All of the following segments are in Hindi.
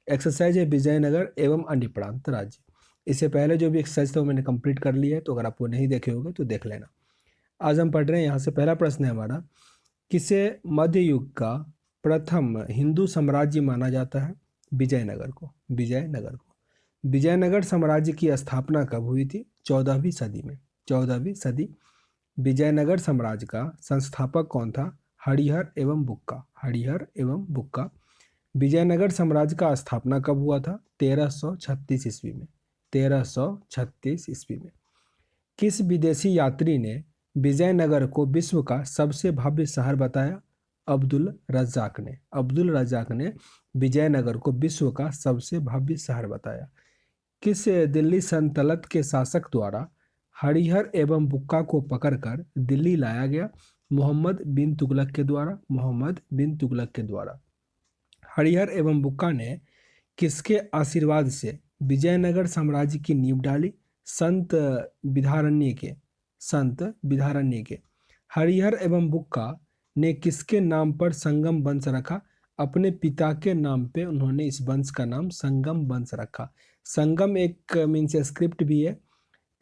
एक्सरसाइज है विजयनगर एवं अन्य प्रांत राज्य। इससे पहले जो भी एक्सरसाइज था वो मैंने कंप्लीट कर लिया है, तो अगर आप वो नहीं देखे होंगे तो देख लेना। आज हम पढ़ रहे हैं यहाँ से पहला प्रश्न है हमारा, किसे मध्य युग का प्रथम हिंदू साम्राज्य माना जाता है? विजयनगर को। विजयनगर को। विजयनगर साम्राज्य की स्थापना कब हुई थी? 14वीं सदी में। 14वीं सदी। विजयनगर साम्राज्य का संस्थापक कौन था? हरिहर एवं बुक्का। हरिहर एवं बुक्का। विजयनगर साम्राज्य का स्थापना कब हुआ था? 1336 ईस्वी में। 1336 ईस्वी में। किस विदेशी यात्री ने विजयनगर को विश्व का सबसे भव्य शहर बताया? अब्दुल रज्जाक ने। अब्दुल रज्जाक ने विजयनगर को विश्व का सबसे भव्य शहर बताया। किस दिल्ली सल्तनत के शासक द्वारा हरिहर एवं बुक्का को पकड़कर दिल्ली लाया गया? मोहम्मद बिन तुगलक के द्वारा। मोहम्मद बिन तुगलक के द्वारा। हरिहर एवं बुक्का ने किसके आशीर्वाद से विजयनगर साम्राज्य की नींव डाली? संत विद्यारण्य के। संत विद्यारण्य के। हरिहर एवं बुक्का ने किसके नाम पर संगम वंश रखा? अपने पिता के नाम पे उन्होंने इस वंश का नाम संगम वंश रखा। संगम एक मीन्स स्क्रिप्ट भी है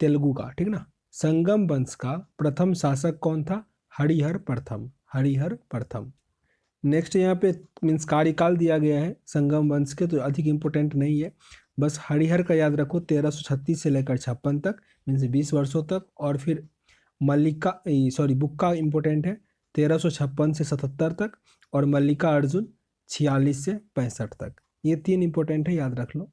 तेलुगु का, ठीक ना। संगम वंश का प्रथम शासक कौन था? हरिहर प्रथम। हरिहर प्रथम। नेक्स्ट यहाँ पे मीन्स कार्यकाल दिया गया है संगम वंश के, तो अधिक इंपोर्टेंट नहीं है, बस हरिहर का याद रखो 1336 से लेकर 56 तक मीन्स 20 वर्षों तक। और फिर बुक्का इंपोर्टेंट है 1356 से 77 तक, और मल्लिका अर्जुन 46 से 65 तक। ये तीन इंपोर्टेंट है, याद रख लो।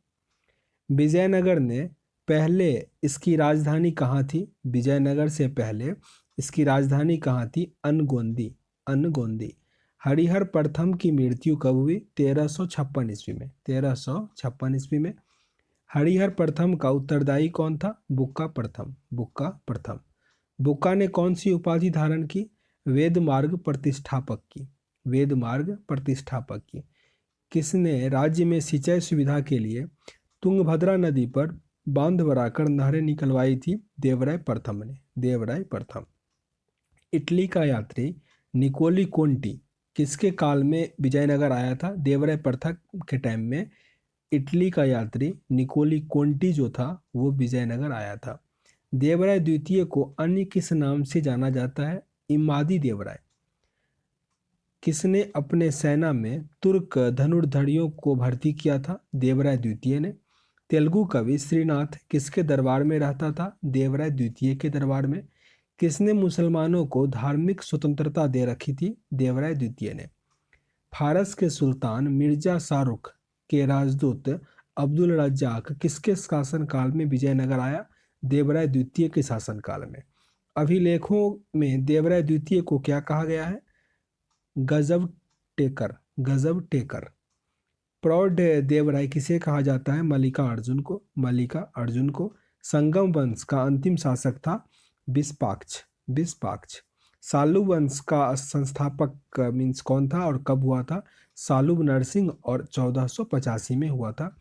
विजयनगर ने पहले इसकी राजधानी कहाँ थी? विजयनगर से पहले इसकी राजधानी कहाँ थी? अनगोंदी। अनगोंदी। हरिहर प्रथम की मृत्यु कब हुई? 1356 ईस्वी में। 1356 ईस्वी में। हरिहर प्रथम का उत्तरदायी कौन था? बुक्का प्रथम। बुक्का प्रथम। बुक्का ने कौन सी उपाधि धारण की? वेद मार्ग प्रतिष्ठापक की। वेद मार्ग प्रतिष्ठापक की। किसने राज्य में सिंचाई सुविधा के लिए तुंगभद्रा नदी पर बांध बनाकर नहरें निकलवाई थी? देवराय प्रथम ने। देवराय प्रथम। इटली का यात्री निकोली कोंटी किसके काल में विजयनगर आया था? देवराय प्रथम के टाइम में इटली का यात्री निकोली कोंटी जो था वो विजयनगर आया था। देवराय द्वितीय को अन्य किस नाम से जाना जाता है? इमादी देवराय। किसने अपने सेना में तुर्क धनुर्धरियों को भर्ती किया था? देवराय द्वितीय ने। तेलुगु कवि श्रीनाथ किसके दरबार में रहता था? देवराय द्वितीय के दरबार में। किसने मुसलमानों को धार्मिक स्वतंत्रता दे रखी थी? देवराय द्वितीय ने। फारस के सुल्तान मिर्जा शाहरुख के राजदूत अब्दुल रज्जाक किसके शासनकाल में विजयनगर आया? देवराय द्वितीय के शासनकाल में। अभिलेखों में देवराय द्वितीय को क्या कहा गया है? गजब टेकर। गजब टेकर। प्रौढ़ देवराय किसे कहा जाता है? मल्लिका अर्जुन को। मल्लिका अर्जुन को। संगम वंश का अंतिम शासक था विस्पाक्ष। विस्पाक्ष। सालुब वंश का संस्थापक मीन्स कौन था और कब हुआ था? सालुब नरसिंह, और 1485 में हुआ था।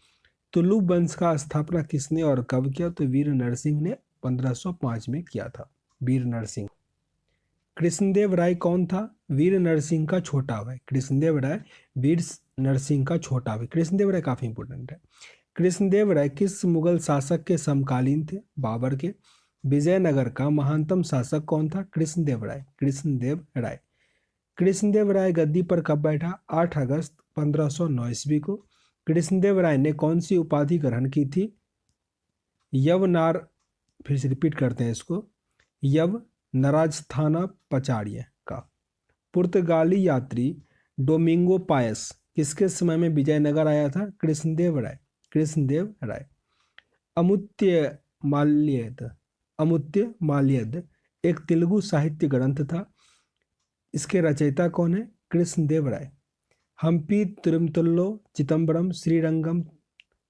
तुलुब वंश का स्थापना किसने और कब किया? तो वीर नरसिंह ने 1505 में किया था। वीर नरसिंह। कृष्णदेव राय कौन था? वीर नरसिंह का छोटा भाई। कृष्णदेव राय वीर नरसिंह का छोटा भाई। कृष्णदेव राय काफी इंपोर्टेंट है। कृष्णदेव राय किस मुगल शासक के समकालीन थे? बाबर के। विजयनगर का महानतम शासक कौन था? कृष्णदेव राय। कृष्णदेव राय। कृष्णदेव राय गद्दी पर कब बैठा? 8 अगस्त 1509 ईस्वी को। कृष्णदेव राय ने कौन सी उपाधि ग्रहण की थी? यवनार, फिर से रिपीट करते हैं इसको, यव नराजथाना पचाड़िया का। पुर्तगाली यात्री डोमिंगो पायस किसके समय में विजयनगर आया था? कृष्णदेव राय। कृष्णदेव राय। अमुत्य माल्यद। अमुत्य माल्यद एक तेलुगु साहित्य ग्रंथ था, इसके रचयिता कौन है? कृष्णदेव राय। हम्पी, तिरुमतुल्लो, चिदम्बरम, श्रीरंगम,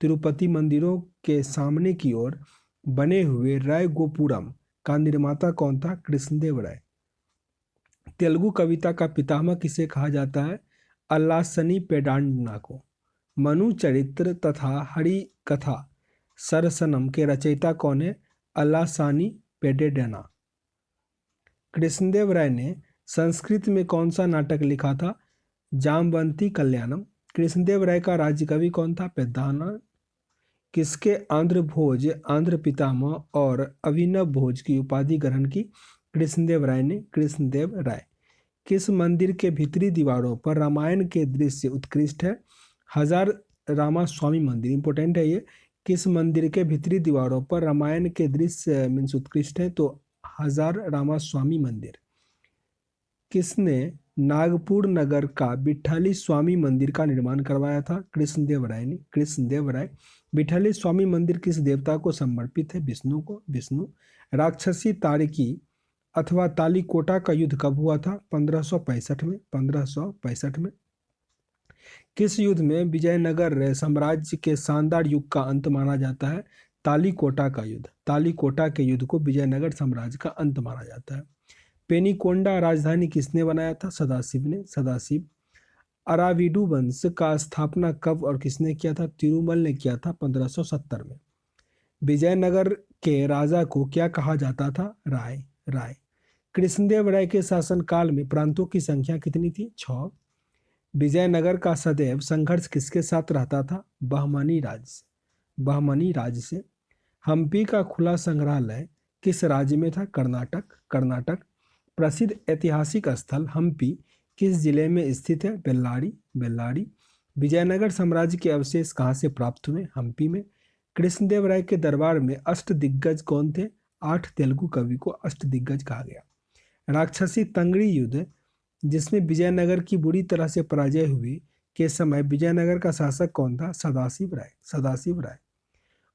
तिरुपति मंदिरों के सामने की ओर बने हुए राय गोपुरम का निर्माता कौन था? कृष्णदेव राय। तेलुगु कविता का पितामह किसे कहा जाता है? अल्लासनी पेड्डाना को। मनु चरित्र तथा हरि कथा सरसनम के रचयिता कौन है? अल्लासानी पेड्डाना। कृष्णदेव राय ने संस्कृत में कौन सा नाटक लिखा था? जामवंती कल्याणम। कृष्णदेव राय का राज्य कवि कौन था? पेद्दाना। किसके आंध्र भोज, आंध्र पितामह और अभिनव भोज की उपाधि ग्रहण की? कृष्णदेव राय ने। कृष्णदेव राय। किस मंदिर के भीतरी दीवारों पर रामायण के दृश्य उत्कृष्ट है? हजार रामा स्वामी मंदिर। इंपॉर्टेंट है ये। किस मंदिर के भीतरी दीवारों पर रामायण के दृश्य मीन्स उत्कृष्ट है? तो हजार रामा स्वामी मंदिर। किसने नागपुर नगर का विठ्ठली स्वामी मंदिर का निर्माण करवाया था? कृष्णदेव राय ने। कृष्णदेव राय। विठ्ठली स्वामी मंदिर किस देवता को समर्पित है? विष्णु को। विष्णु। राक्षसी तारकी अथवा तालीकोटा का युद्ध कब हुआ था? 1565 में। 1565 में। किस युद्ध में विजयनगर साम्राज्य के शानदार युग का अंत माना जाता है? तालीकोटा का युद्ध। तालीकोटा के युद्ध को विजयनगर साम्राज्य का अंत माना जाता है। पेनिकोंडा राजधानी किसने बनाया था? सदाशिव ने। सदाशिव। अराविडू वंश का स्थापना कब और किसने किया था? तिरुमल ने किया था 1570 में। विजयनगर के राजा को क्या कहा जाता था? राय। राय। कृष्णदेव राय के शासनकाल में प्रांतों की संख्या कितनी थी? 6। विजयनगर का सदैव संघर्ष किसके साथ रहता था? बहमनी राज से। बहमनी राज से। हम्पी का खुला संग्रहालय किस राज्य में था? कर्नाटक। कर्नाटक। प्रसिद्ध ऐतिहासिक स्थल हम्पी किस जिले में स्थित है? बेल्लारी। बेल्लारी। विजयनगर साम्राज्य के अवशेष कहाँ से प्राप्त हुए? हम्पी में। कृष्णदेव राय के दरबार में अष्टदिग्गज कौन थे? 8 तेलुगु कवि को अष्टदिग्गज कहा गया। राक्षसी तंगड़ी युद्ध जिसमें विजयनगर की बुरी तरह से पराजय हुई के समय विजयनगर का शासक कौन था? सदाशिव राय। सदाशिव राय।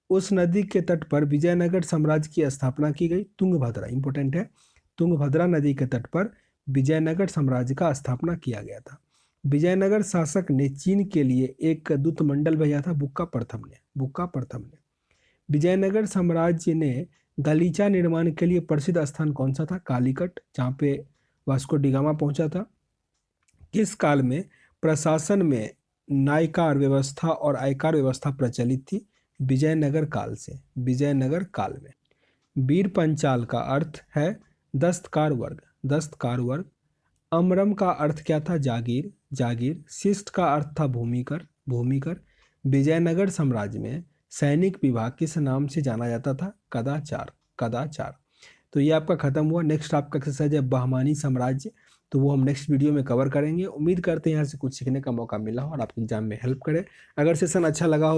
उस नदी के तट पर विजयनगर साम्राज्य की स्थापना की गई? तुंगभद्रा। इंपॉर्टेंट है। तुंगभद्रा नदी के तट पर विजयनगर साम्राज्य का स्थापना किया गया था। विजयनगर शासक ने चीन के लिए एक दूत मंडल भेजा था? बुक्का प्रथम ने। बुक्का प्रथम ने। विजयनगर साम्राज्य ने गलीचा निर्माण के लिए प्रसिद्ध स्थान कौन सा था? कालीकट, जहाँ पे वास्को डिगामा पहुंचा था। किस काल में प्रशासन में न्यायकार व्यवस्था और आयकार व्यवस्था प्रचलित थी? विजयनगर काल से। विजयनगर काल में। वीर पंचाल का अर्थ है दस्तकार वर्ग। दस्तकार वर्ग। अमरम का अर्थ क्या था? जागीर। जागीर। शिष्ट का अर्थ था भूमिकर। भूमिकर। विजयनगर साम्राज्य में सैनिक विभाग किस नाम से जाना जाता था? कदाचार। कदाचार। तो ये आपका खत्म हुआ। नेक्स्ट आपका एक्सरसाइज है बहमानी साम्राज्य, तो वो हम नेक्स्ट वीडियो में कवर करेंगे। उम्मीद करते हैं यहाँ से कुछ सीखने का मौका मिला हो और आपके एग्जाम में हेल्प करे। अगर सेशन अच्छा लगा हो